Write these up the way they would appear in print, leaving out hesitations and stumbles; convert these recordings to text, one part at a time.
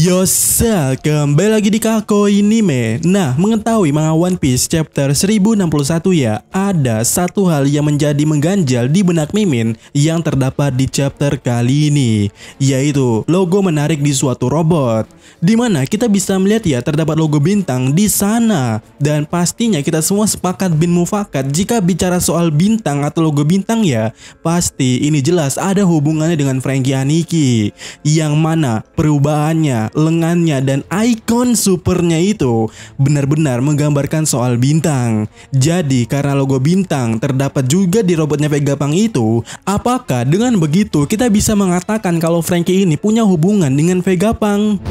Yosa, kembali lagi di Kako Anime. Nah, mengetahui manga One Piece chapter 1061 ya, ada satu hal yang menjadi mengganjal di benak Mimin yang terdapat di chapter kali ini, yaitu logo menarik di suatu robot. Dimana kita bisa melihat ya terdapat logo bintang di sana. Dan pastinya kita semua sepakat bin mufakat jika bicara soal bintang atau logo bintang ya, pasti ini jelas ada hubungannya dengan Franky Aniki, yang mana perubahannya, lengannya, dan ikon supernya itu benar-benar menggambarkan soal bintang. Jadi karena logo bintang terdapat juga di robotnya Vegapunk itu, apakah dengan begitu kita bisa mengatakan kalau Franky ini punya hubungan dengan Vegapunk?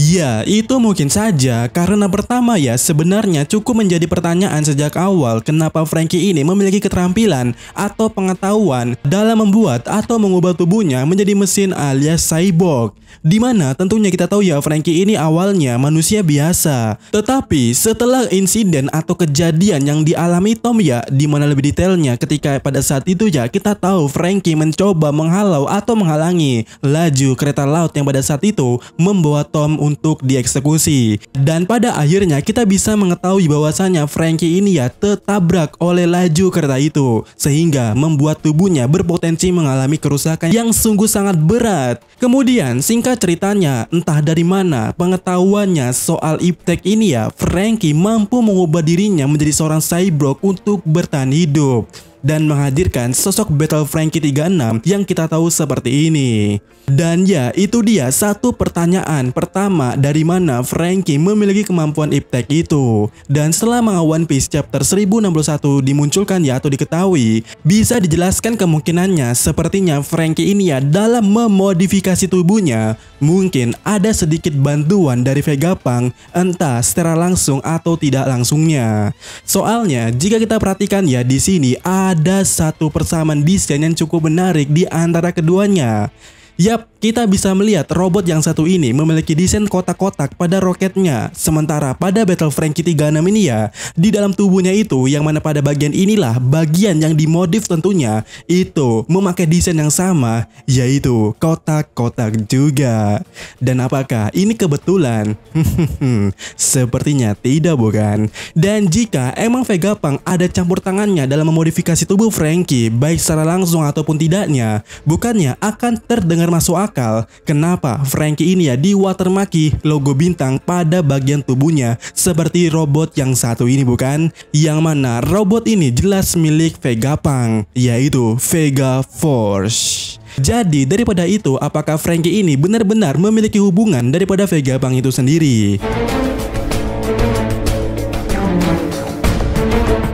Ya, itu mungkin saja karena pertama ya sebenarnya cukup menjadi pertanyaan sejak awal kenapa Franky ini memiliki keterampilan atau pengetahuan dalam membuat atau mengubah tubuhnya menjadi mesin alias cyborg. Dimana tentunya kita tahu ya Franky ini awalnya manusia biasa. Tetapi setelah insiden atau kejadian yang dialami Tom ya, dimana lebih detailnya ketika pada saat itu ya kita tahu Franky mencoba menghalau atau menghalangi laju kereta laut yang pada saat itu membawa Tom untuk dieksekusi. Dan pada akhirnya kita bisa mengetahui bahwasanya Franky ini ya tertabrak oleh laju kereta itu, sehingga membuat tubuhnya berpotensi mengalami kerusakan yang sungguh sangat berat. Kemudian singkat ceritanya, entah dari mana pengetahuannya soal iptek ini ya, Franky mampu mengubah dirinya menjadi seorang cyborg untuk bertahan hidup dan menghadirkan sosok Battle Franky 36 yang kita tahu seperti ini. Dan ya, itu dia satu pertanyaan pertama, dari mana Franky memiliki kemampuan iptek itu. Dan setelah manga One Piece chapter 1061 dimunculkan ya atau diketahui, bisa dijelaskan kemungkinannya sepertinya Franky ini ya dalam memodifikasi tubuhnya mungkin ada sedikit bantuan dari Vegapunk, entah secara langsung atau tidak langsungnya. Soalnya jika kita perhatikan ya di sini ada satu persamaan desain yang cukup menarik di antara keduanya. Yap, kita bisa melihat robot yang satu ini memiliki desain kotak-kotak pada roketnya. Sementara pada Battle Franky 36 ini ya, di dalam tubuhnya itu yang mana pada bagian inilah bagian yang dimodif tentunya itu memakai desain yang sama, yaitu kotak-kotak juga. Dan apakah ini kebetulan? Sepertinya tidak, bukan? Dan jika emang Vegapunk ada campur tangannya dalam memodifikasi tubuh Franky, baik secara langsung ataupun tidaknya, bukannya akan terdengar masuk akal kenapa Franky ini ya di watermarki logo bintang pada bagian tubuhnya seperti robot yang satu ini, bukan? Yang mana robot ini jelas milik Vegapunk, yaitu Vega Force. Jadi daripada itu, apakah Franky ini benar-benar memiliki hubungan daripada Vegapunk itu sendiri?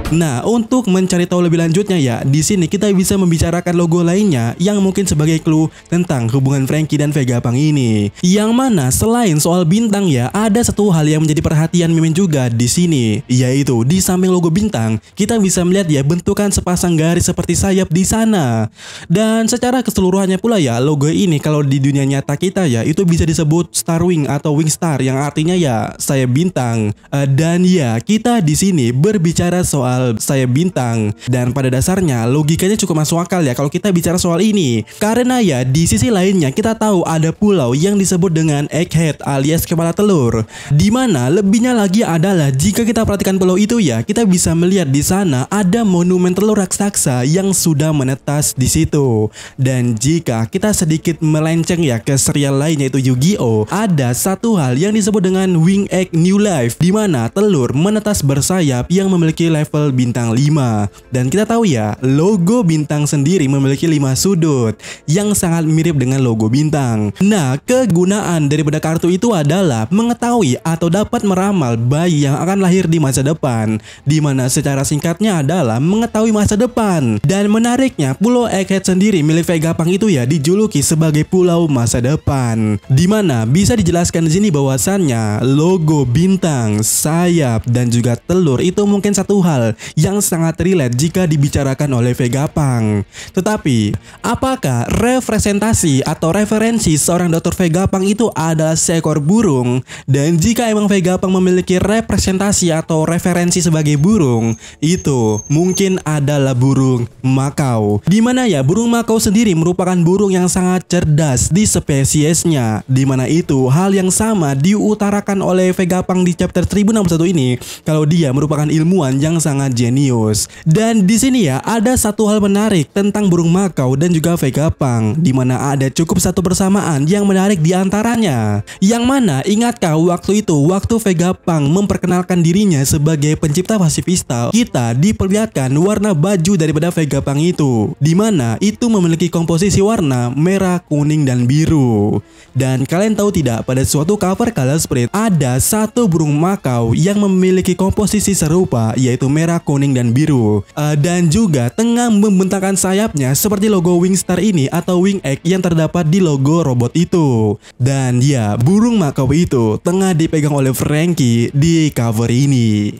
Nah, untuk mencari tahu lebih lanjutnya ya, di sini kita bisa membicarakan logo lainnya yang mungkin sebagai clue tentang hubungan Franky dan Vegapunk ini. Yang mana selain soal bintang ya, ada satu hal yang menjadi perhatian Mimin juga di sini, yaitu di samping logo bintang kita bisa melihat ya bentukan sepasang garis seperti sayap di sana. Dan secara keseluruhannya pula ya, logo ini kalau di dunia nyata kita ya itu bisa disebut Star Wing atau Wing Star, yang artinya ya sayap bintang. Dan ya, kita di sini berbicara soal sayap bintang, dan pada dasarnya logikanya cukup masuk akal ya kalau kita bicara soal ini, karena ya di sisi lainnya kita tahu ada pulau yang disebut dengan Egghead alias kepala telur, dimana lebihnya lagi adalah jika kita perhatikan pulau itu ya, kita bisa melihat di sana ada monumen telur raksasa yang sudah menetas di situ. Dan jika kita sedikit melenceng ya ke serial lainnya itu Yu-Gi-Oh, ada satu hal yang disebut dengan Wing Egg New Life, dimana telur menetas bersayap yang memiliki level bintang 5. Dan kita tahu ya, logo bintang sendiri memiliki 5 sudut yang sangat mirip dengan logo bintang. Nah, kegunaan daripada kartu itu adalah mengetahui atau dapat meramal bayi yang akan lahir di masa depan, dimana secara singkatnya adalah mengetahui masa depan. Dan menariknya, pulau Egghead sendiri milik Vegapunk itu ya dijuluki sebagai pulau masa depan, dimana bisa dijelaskan di sini bahwasannya logo bintang, sayap, dan juga telur itu mungkin satu hal yang sangat relate jika dibicarakan oleh Vegapunk. Tetapi, apakah representasi atau referensi seorang Dr. Vegapunk itu adalah seekor burung? Dan jika emang Vegapunk memiliki representasi atau referensi sebagai burung, itu mungkin adalah burung makau. Dimana ya burung makau sendiri merupakan burung yang sangat cerdas di spesiesnya. Dimana itu hal yang sama diutarakan oleh Vegapunk di chapter 1061 ini, kalau dia merupakan ilmuwan yang sangat jenius. Dan di sini ya ada satu hal menarik tentang burung makau dan juga Vegapunk, di mana ada cukup satu persamaan yang menarik di antaranya. Yang mana ingatkah waktu itu waktu Vegapunk memperkenalkan dirinya sebagai pencipta pasifista, kita diperlihatkan warna baju daripada Vegapunk itu, di mana itu memiliki komposisi warna merah, kuning, dan biru. Dan kalian tahu tidak, pada suatu cover Color Spread ada satu burung makau yang memiliki komposisi serupa, yaitu merah, kuning, dan biru. Dan juga tengah membentangkan sayapnya seperti logo Wingstar ini atau Wing Egg yang terdapat di logo robot itu. Dan ya, burung makau itu tengah dipegang oleh Franky di cover ini.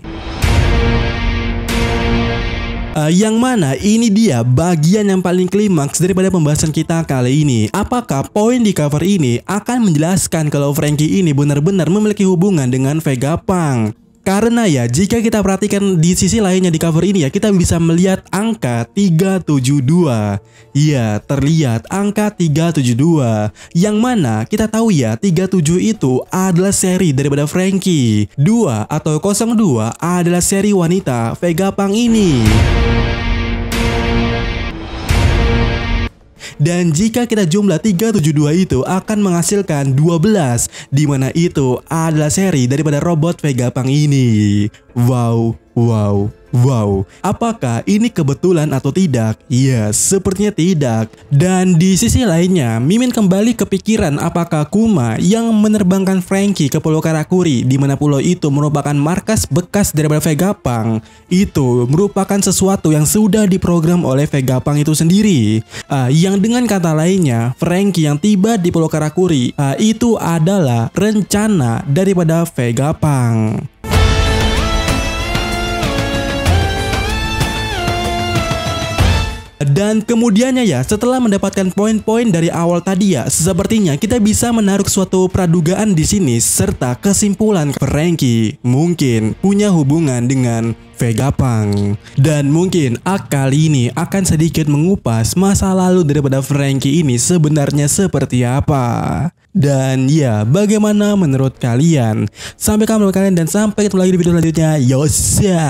Yang mana ini dia bagian yang paling klimaks daripada pembahasan kita kali ini. Apakah poin di cover ini akan menjelaskan kalau Franky ini benar-benar memiliki hubungan dengan Vegapunk? Karena ya jika kita perhatikan di sisi lainnya di cover ini ya, kita bisa melihat angka 372. Iya, terlihat angka 372. Yang mana kita tahu ya 37 itu adalah seri daripada Franky. 2 atau 02 adalah seri wanita Vegapunk ini. Dan jika kita jumlah 372 itu akan menghasilkan 12, di mana itu adalah seri daripada robot Vegapunk ini. Wow, wow, wow. Apakah ini kebetulan atau tidak? Ya, sepertinya tidak. Dan di sisi lainnya, Mimin kembali kepikiran apakah Kuma yang menerbangkan Franky ke Pulau Karakuri, di mana pulau itu merupakan markas bekas daripada Vegapunk, itu merupakan sesuatu yang sudah diprogram oleh Vegapunk itu sendiri. Yang dengan kata lainnya, Franky yang tiba di Pulau Karakuri itu adalah rencana daripada Vegapunk. Dan kemudiannya ya, setelah mendapatkan poin-poin dari awal tadi ya, sepertinya kita bisa menaruh suatu pradugaan di sini serta kesimpulan Franky mungkin punya hubungan dengan Vegapunk. Dan mungkin kali ini akan sedikit mengupas masa lalu daripada Franky ini sebenarnya seperti apa. Dan ya, bagaimana menurut kalian? Sampai ketemu kalian dan sampai ketemu lagi di video selanjutnya. Yosa.